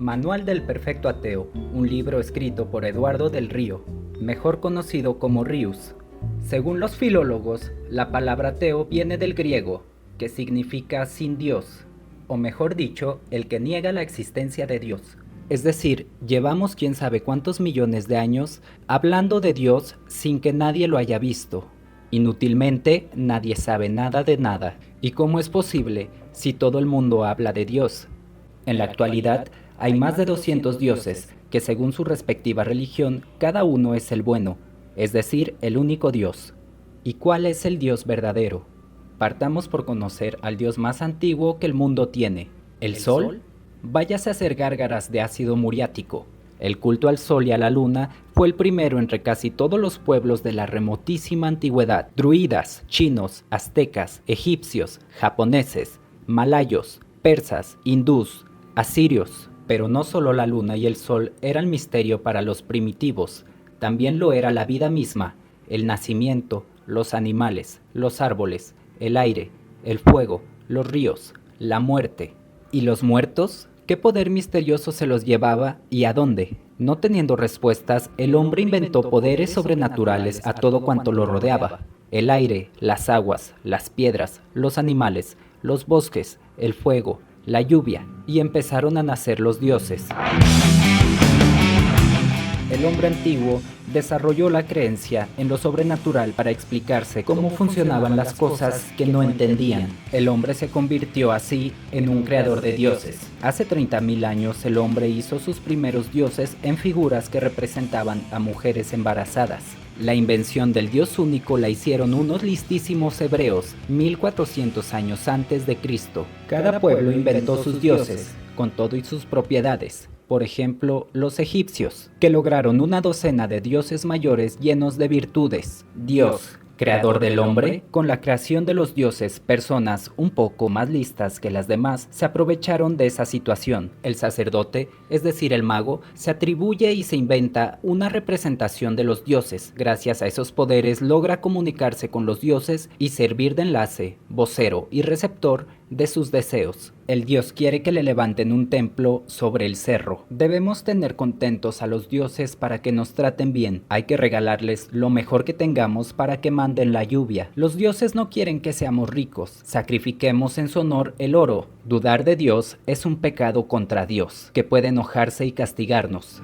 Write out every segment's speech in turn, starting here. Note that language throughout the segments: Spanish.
Manual del Perfecto Ateo, un libro escrito por Eduardo del Río, mejor conocido como Rius. Según los filólogos, la palabra ateo viene del griego, que significa sin Dios, o mejor dicho, el que niega la existencia de Dios. Es decir, llevamos quién sabe cuántos millones de años hablando de Dios sin que nadie lo haya visto. Inútilmente, nadie sabe nada de nada. ¿Y cómo es posible si todo el mundo habla de Dios? En la actualidad, hay más de 200 dioses, que según su respectiva religión, cada uno es el bueno, es decir, el único Dios. ¿Y cuál es el Dios verdadero? Partamos por conocer al Dios más antiguo que el mundo tiene, ¿el Sol? Váyase a hacer gárgaras de ácido muriático. El culto al Sol y a la Luna fue el primero entre casi todos los pueblos de la remotísima antigüedad. Druidas, chinos, aztecas, egipcios, japoneses, malayos, persas, hindús, asirios. Pero no solo la Luna y el Sol eran misterio para los primitivos, también lo era la vida misma, el nacimiento, los animales, los árboles, el aire, el fuego, los ríos, la muerte. ¿Y los muertos? ¿Qué poder misterioso se los llevaba y a dónde? No teniendo respuestas, el hombre inventó poderes sobrenaturales a todo cuanto lo rodeaba. El aire, las aguas, las piedras, los animales, los bosques, el fuego, la lluvia, y empezaron a nacer los dioses. El hombre antiguo desarrolló la creencia en lo sobrenatural para explicarse cómo funcionaban las cosas que no entendían. El hombre se convirtió así en un creador de dioses. Hace 30.000 años el hombre hizo sus primeros dioses en figuras que representaban a mujeres embarazadas. La invención del Dios único la hicieron unos listísimos hebreos 1400 años antes de Cristo. Cada pueblo inventó sus dioses, con todo y sus propiedades. Por ejemplo, los egipcios, que lograron una docena de dioses mayores llenos de virtudes. Dios, creador del hombre, con la creación de los dioses, personas un poco más listas que las demás, se aprovecharon de esa situación. El sacerdote, es decir, el mago, se atribuye y se inventa una representación de los dioses. Gracias a esos poderes logra comunicarse con los dioses y servir de enlace, vocero y receptor de sus deseos. El dios quiere que le levanten un templo sobre el cerro. Debemos tener contentos a los dioses para que nos traten bien. Hay que regalarles lo mejor que tengamos para que manden la lluvia. Los dioses no quieren que seamos ricos. Sacrifiquemos en su honor el oro. Dudar de Dios es un pecado contra Dios, que puede enojarse y castigarnos.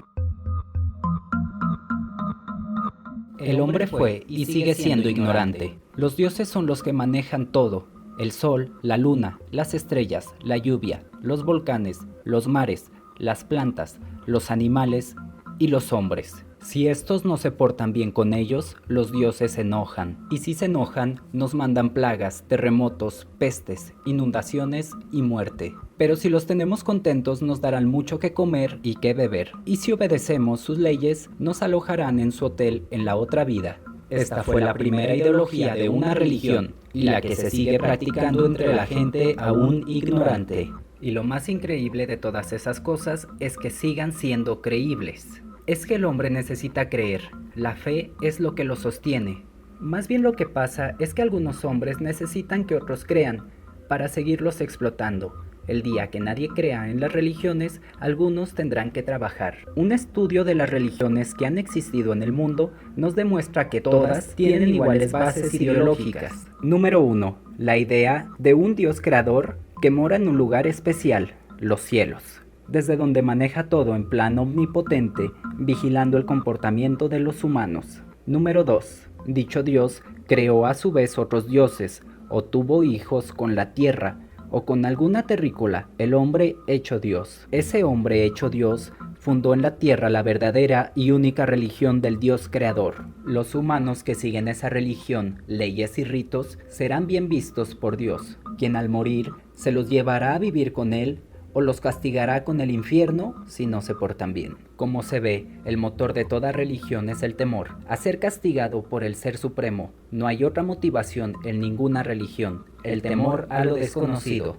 El hombre fue y sigue siendo ignorante. Los dioses son los que manejan todo. El sol, la luna, las estrellas, la lluvia, los volcanes, los mares, las plantas, los animales y los hombres. Si estos no se portan bien con ellos, los dioses se enojan. Y si se enojan, nos mandan plagas, terremotos, pestes, inundaciones y muerte. Pero si los tenemos contentos, nos darán mucho que comer y que beber. Y si obedecemos sus leyes, nos alojarán en su hotel en la otra vida. Esta fue la primera ideología de una religión y la que se sigue practicando entre la gente aún ignorante. Y lo más increíble de todas esas cosas es que sigan siendo creíbles. Es que el hombre necesita creer, la fe es lo que lo sostiene. Más bien lo que pasa es que algunos hombres necesitan que otros crean para seguirlos explotando. El día que nadie crea en las religiones, algunos tendrán que trabajar. Un estudio de las religiones que han existido en el mundo nos demuestra que todas tienen iguales bases ideológicas. Número 1. La idea de un Dios creador que mora en un lugar especial, los cielos, desde donde maneja todo en plan omnipotente, vigilando el comportamiento de los humanos. Número 2. Dicho Dios creó a su vez otros dioses, o tuvo hijos con la tierra, o con alguna terrícola, el hombre hecho Dios. Ese hombre hecho Dios fundó en la tierra la verdadera y única religión del Dios creador. Los humanos que siguen esa religión, leyes y ritos, serán bien vistos por Dios, quien al morir se los llevará a vivir con él o los castigará con el infierno si no se portan bien. Como se ve, el motor de toda religión es el temor a ser castigado por el Ser Supremo. No hay otra motivación en ninguna religión, el temor a lo desconocido.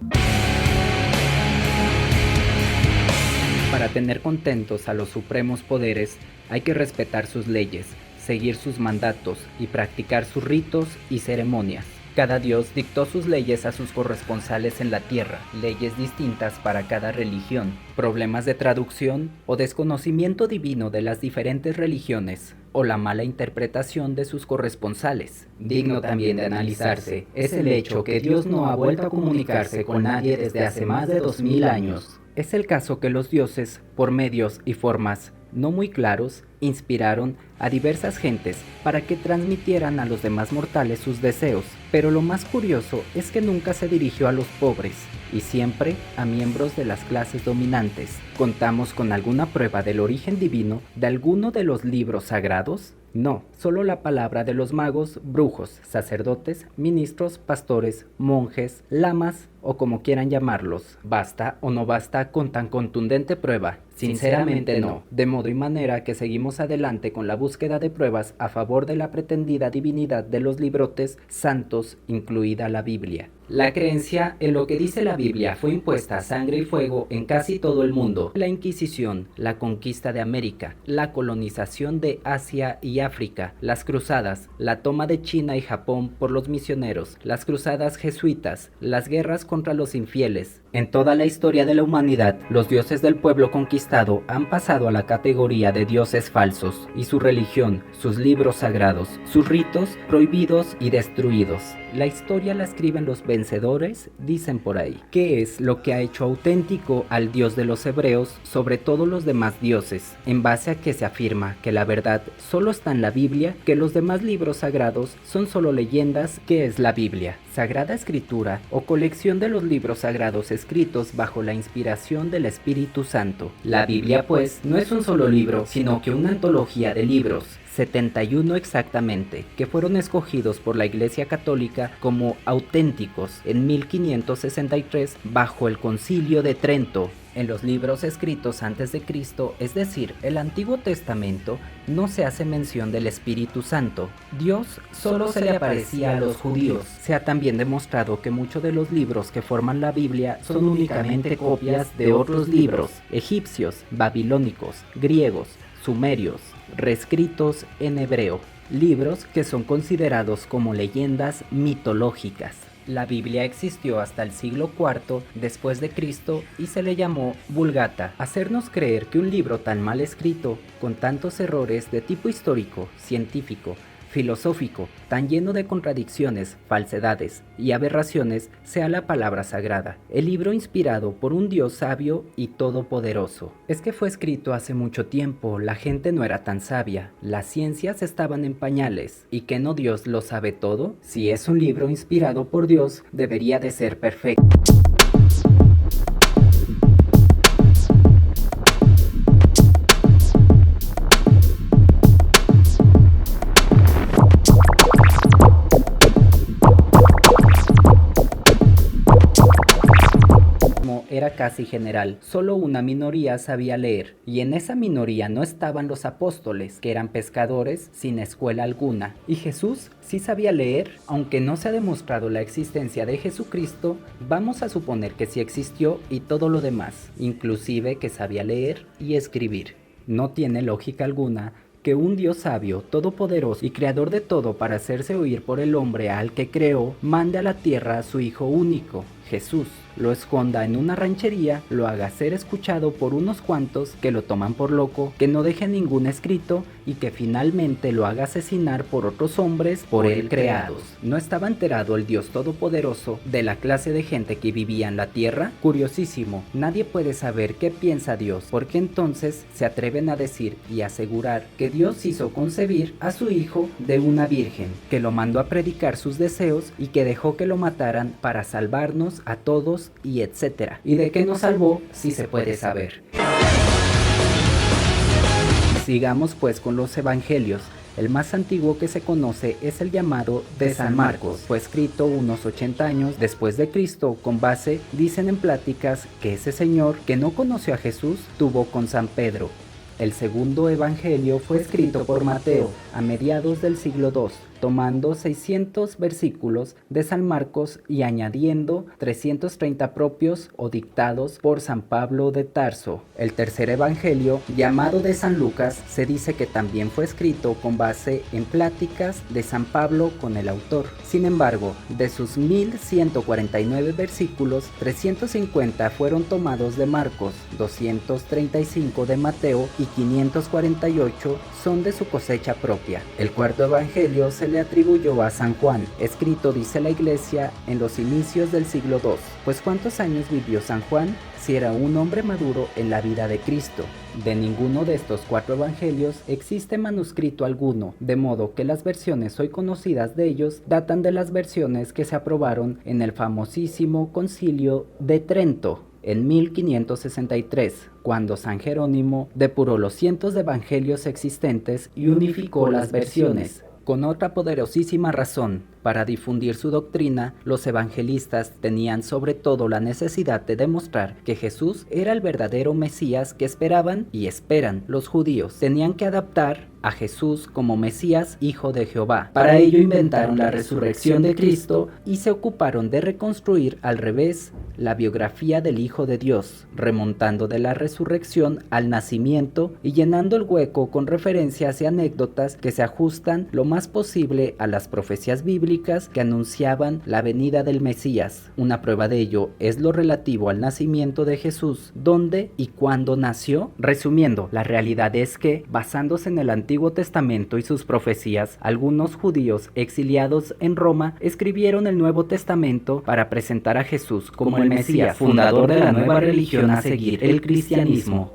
Para tener contentos a los supremos poderes, hay que respetar sus leyes, seguir sus mandatos y practicar sus ritos y ceremonias. Cada dios dictó sus leyes a sus corresponsales en la tierra, leyes distintas para cada religión, problemas de traducción o desconocimiento divino de las diferentes religiones, o la mala interpretación de sus corresponsales. Digno también de analizarse es el hecho que Dios no ha vuelto a comunicarse con nadie desde hace más de 2000 años. Es el caso que los dioses, por medios y formas no muy claros, inspiraron a diversas gentes para que transmitieran a los demás mortales sus deseos, pero lo más curioso es que nunca se dirigió a los pobres, y siempre a miembros de las clases dominantes. ¿Contamos con alguna prueba del origen divino de alguno de los libros sagrados? No, solo la palabra de los magos, brujos, sacerdotes, ministros, pastores, monjes, lamas o como quieran llamarlos. ¿Basta o no basta con tan contundente prueba? Sinceramente no, de modo y manera que seguimos adelante con la búsqueda de pruebas a favor de la pretendida divinidad de los librotes santos, incluida la Biblia. La creencia en lo que dice la Biblia fue impuesta a sangre y fuego en casi todo el mundo. La Inquisición, la conquista de América, la colonización de Asia y África, las cruzadas, la toma de China y Japón por los misioneros, las cruzadas jesuitas, las guerras contra los infieles. En toda la historia de la humanidad, los dioses del pueblo conquistado han pasado a la categoría de dioses falsos, y su religión, sus libros sagrados, sus ritos prohibidos y destruidos. La historia la escriben los vencedores, dicen por ahí. ¿Qué es lo que ha hecho auténtico al Dios de los hebreos sobre todos los demás dioses? En base a que se afirma que la verdad solo está en la Biblia, que los demás libros sagrados son solo leyendas. ¿Qué es la Biblia? Sagrada Escritura o colección de los libros sagrados escritos bajo la inspiración del Espíritu Santo. La Biblia, pues, no es un solo libro, sino que una antología de libros. 71 exactamente, que fueron escogidos por la Iglesia Católica como auténticos en 1563 bajo el Concilio de Trento. En los libros escritos antes de Cristo, es decir, el Antiguo Testamento, no se hace mención del Espíritu Santo. Dios solo se le aparecía a los judíos. Se ha también demostrado que muchos de los libros que forman la Biblia son únicamente copias de otros libros egipcios, babilónicos, griegos, sumerios, reescritos en hebreo, libros que son considerados como leyendas mitológicas. La Biblia existió hasta el siglo IV después de Cristo y se le llamó Vulgata. Hacernos creer que un libro tan mal escrito, con tantos errores de tipo histórico, científico, filosófico, tan lleno de contradicciones, falsedades y aberraciones, sea la palabra sagrada, el libro inspirado por un Dios sabio y todopoderoso. Es que fue escrito hace mucho tiempo, la gente no era tan sabia, las ciencias estaban en pañales, ¿y que no Dios lo sabe todo? Si es un libro inspirado por Dios, debería de ser perfecto. Era casi general, solo una minoría sabía leer, y en esa minoría no estaban los apóstoles, que eran pescadores sin escuela alguna, y Jesús sí sabía leer. Aunque no se ha demostrado la existencia de Jesucristo, vamos a suponer que sí existió y todo lo demás, inclusive que sabía leer y escribir. No tiene lógica alguna que un Dios sabio, todopoderoso y creador de todo para hacerse oír por el hombre al que creó, mande a la tierra a su Hijo único, Jesús, lo esconda en una ranchería, lo haga ser escuchado por unos cuantos que lo toman por loco, que no deje ningún escrito y que finalmente lo haga asesinar por otros hombres por él creados. ¿No estaba enterado el Dios todopoderoso de la clase de gente que vivía en la tierra? Curiosísimo, nadie puede saber qué piensa Dios, porque entonces se atreven a decir y asegurar que Dios hizo concebir a su Hijo de una virgen, que lo mandó a predicar sus deseos y que dejó que lo mataran para salvarnos a todos y etcétera. ¿Y de qué nos salvó? Si se puede saber. Sigamos pues con los evangelios. El más antiguo que se conoce es el llamado de San Marcos. Fue escrito unos 80 años después de Cristo, con base, dicen en pláticas, que ese señor que no conoció a Jesús tuvo con San Pedro. El segundo evangelio fue escrito por Mateo a mediados del siglo II. tomando 600 versículos de San Marcos y añadiendo 330 propios o dictados por San Pablo de Tarso. El tercer evangelio, llamado de San Lucas, se dice que también fue escrito con base en pláticas de San Pablo con el autor. Sin embargo, de sus 1149 versículos, 350 fueron tomados de Marcos, 235 de Mateo y 548 son de su cosecha propia. El cuarto evangelio se le atribuyó a San Juan, escrito, dice la Iglesia, en los inicios del siglo II. Pues ¿cuántos años vivió San Juan? Si era un hombre maduro en la vida de Cristo. De ninguno de estos 4 evangelios existe manuscrito alguno, de modo que las versiones hoy conocidas de ellos datan de las versiones que se aprobaron en el famosísimo Concilio de Trento en 1563, cuando San Jerónimo depuró los cientos de evangelios existentes y unificó las versiones. Con otra poderosísima razón, para difundir su doctrina, los evangelistas tenían sobre todo la necesidad de demostrar que Jesús era el verdadero Mesías que esperaban y esperan los judíos. Tenían que adaptar a Jesús como Mesías, hijo de Jehová. Para ello inventaron la resurrección de Cristo y se ocuparon de reconstruir al revés la biografía del Hijo de Dios, remontando de la resurrección al nacimiento y llenando el hueco con referencias y anécdotas que se ajustan lo más posible a las profecías bíblicas que anunciaban la venida del Mesías. Una prueba de ello es lo relativo al nacimiento de Jesús, dónde y cuándo nació. Resumiendo, la realidad es que, basándose en el Antiguo Testamento y sus profecías, algunos judíos exiliados en Roma escribieron el Nuevo Testamento para presentar a Jesús como el Mesías, fundador de la nueva religión a seguir, el cristianismo.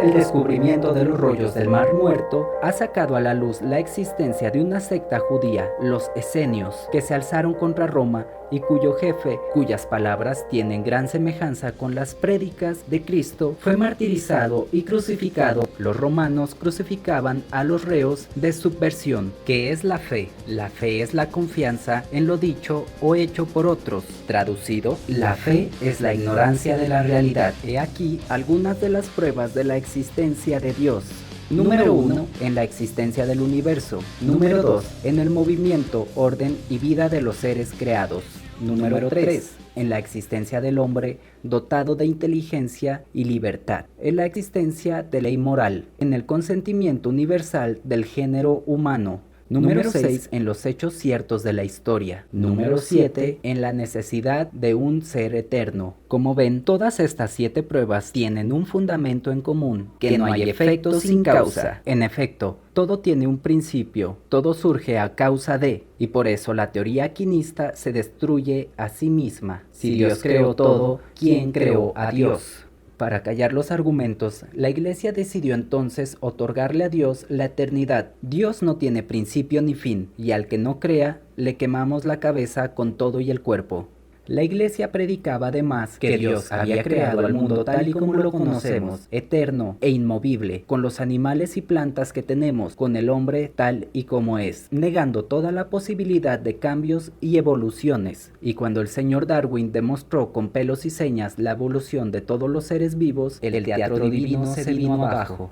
El descubrimiento de los rollos del Mar Muerto ha sacado a la luz la existencia de una secta judía, los esenios, que se alzaron contra Roma y cuyo jefe, cuyas palabras tienen gran semejanza con las prédicas de Cristo, fue martirizado y crucificado. Los romanos crucificaban a los reos de subversión. ¿Qué es la fe? La fe es la confianza en lo dicho o hecho por otros. Traducido, la fe es la ignorancia de la realidad. He aquí algunas de las pruebas de la existencia de Dios. Número 1. En la existencia del universo. Número 2. En el movimiento, orden y vida de los seres creados. Número 3. En la existencia del hombre dotado de inteligencia y libertad. En la existencia de ley moral. En el consentimiento universal del género humano. Número 6. En los hechos ciertos de la historia. Número 7. En la necesidad de un ser eterno. Como ven, todas estas 7 pruebas tienen un fundamento en común, que no hay efecto sin causa. En efecto, todo tiene un principio, todo surge a causa de, y por eso la teoría aquinista se destruye a sí misma. Si Dios creó todo, ¿quién creó a Dios? Para callar los argumentos, la Iglesia decidió entonces otorgarle a Dios la eternidad. Dios no tiene principio ni fin, y al que no crea, le quemamos la cabeza con todo y el cuerpo. La Iglesia predicaba además que Dios había creado al mundo tal y como lo conocemos, eterno e inmovible, con los animales y plantas que tenemos, con el hombre tal y como es, negando toda la posibilidad de cambios y evoluciones. Y cuando el señor Darwin demostró con pelos y señas la evolución de todos los seres vivos, el teatro divino se vino abajo.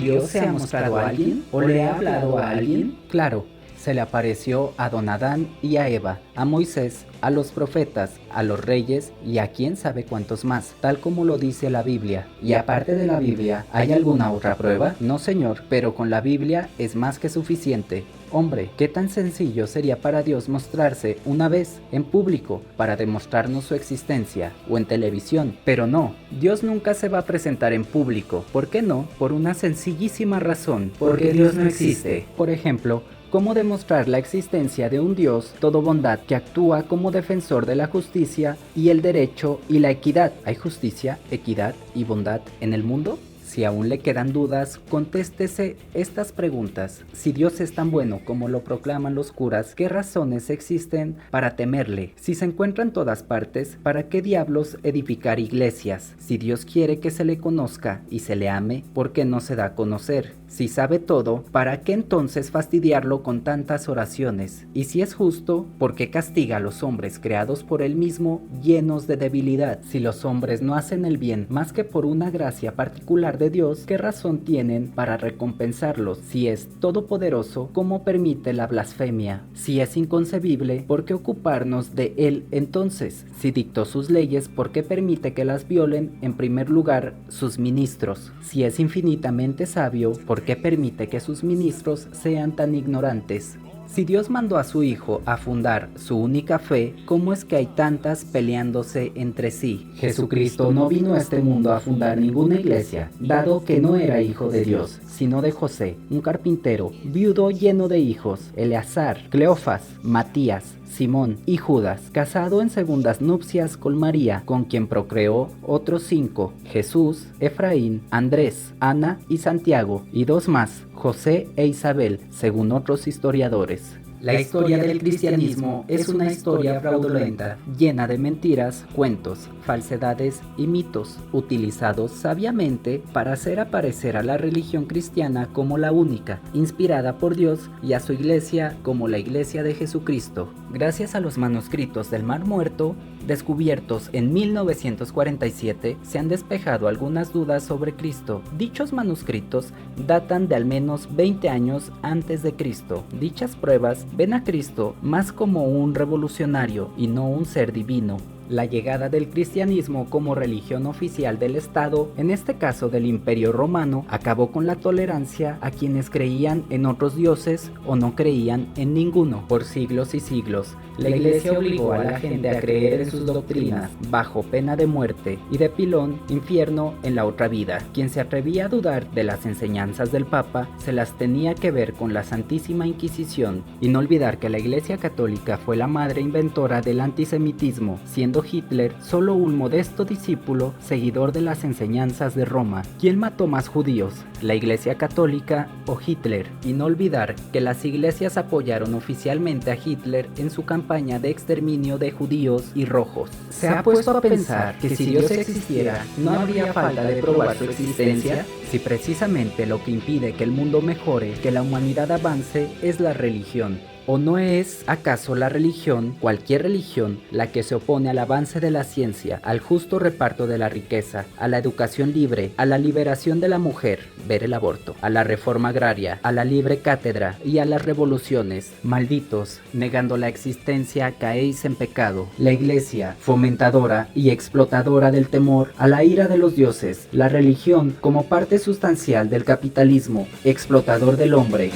¿Dios se ha mostrado a alguien? ¿O le ha hablado a alguien? Claro. Se le apareció a don Adán y a Eva, a Moisés, a los profetas, a los reyes y a quién sabe cuántos más, tal como lo dice la Biblia. Y aparte de la Biblia, ¿hay alguna otra prueba? No, señor, pero con la Biblia es más que suficiente. Hombre, ¿qué tan sencillo sería para Dios mostrarse una vez en público para demostrarnos su existencia o en televisión? Pero no, Dios nunca se va a presentar en público. ¿Por qué no? Por una sencillísima razón, porque Dios no existe. Por ejemplo, ¿cómo demostrar la existencia de un Dios todo bondad que actúa como defensor de la justicia y el derecho y la equidad? ¿Hay justicia, equidad y bondad en el mundo? Si aún le quedan dudas, contéstese estas preguntas. Si Dios es tan bueno como lo proclaman los curas, ¿qué razones existen para temerle? Si se encuentra en todas partes, ¿para qué diablos edificar iglesias? Si Dios quiere que se le conozca y se le ame, ¿por qué no se da a conocer? Si sabe todo, ¿para qué entonces fastidiarlo con tantas oraciones? Y si es justo, ¿por qué castiga a los hombres creados por él mismo, llenos de debilidad? Si los hombres no hacen el bien más que por una gracia particular de Dios, ¿qué razón tienen para recompensarlos? Si es todopoderoso, ¿cómo permite la blasfemia? Si es inconcebible, ¿por qué ocuparnos de Él entonces? Si dictó sus leyes, ¿por qué permite que las violen en primer lugar sus ministros? Si es infinitamente sabio, ¿por qué permite que sus ministros sean tan ignorantes? Si Dios mandó a su Hijo a fundar su única fe, ¿cómo es que hay tantas peleándose entre sí? Jesucristo no vino a este mundo a fundar ninguna iglesia, dado que no era hijo de Dios, sino de José, un carpintero, viudo lleno de hijos, Eleazar, Cleofas, Matías, Simón y Judas, casado en segundas nupcias con María, con quien procreó otros 5, Jesús, Efraín, Andrés, Ana y Santiago, y 2 más, José e Isabel, según otros historiadores. La historia del cristianismo es una historia fraudulenta, llena de mentiras, cuentos, falsedades y mitos, utilizados sabiamente para hacer aparecer a la religión cristiana como la única, inspirada por Dios, y a su iglesia como la Iglesia de Jesucristo. Gracias a los manuscritos del Mar Muerto, descubiertos en 1947, se han despejado algunas dudas sobre Cristo. Dichos manuscritos datan de al menos 20 años antes de Cristo. Dichas pruebas ven a Cristo más como un revolucionario y no un ser divino. La llegada del cristianismo como religión oficial del Estado, en este caso del Imperio Romano, acabó con la tolerancia a quienes creían en otros dioses o no creían en ninguno. Por siglos y siglos, la Iglesia obligó a la gente a creer en sus doctrinas, bajo pena de muerte y de pilón, infierno en la otra vida. Quien se atrevía a dudar de las enseñanzas del Papa, se las tenía que ver con la Santísima Inquisición. Y no olvidar que la Iglesia Católica fue la madre inventora del antisemitismo, siendo Hitler solo un modesto discípulo seguidor de las enseñanzas de Roma. ¿Quién mató más judíos, la Iglesia Católica o Hitler? Y no olvidar que las iglesias apoyaron oficialmente a Hitler en su campaña de exterminio de judíos y rojos. ¿Se ha puesto a pensar que si Dios existiera, no habría falta de probar su existencia? Si precisamente lo que impide que el mundo mejore, que la humanidad avance, es la religión. ¿O no es acaso la religión, cualquier religión, la que se opone al avance de la ciencia, al justo reparto de la riqueza, a la educación libre, a la liberación de la mujer, ver el aborto, a la reforma agraria, a la libre cátedra y a las revoluciones? Malditos, negando la existencia caéis en pecado. La Iglesia, fomentadora y explotadora del temor a la ira de los dioses. La religión como parte sustancial del capitalismo, explotador del hombre.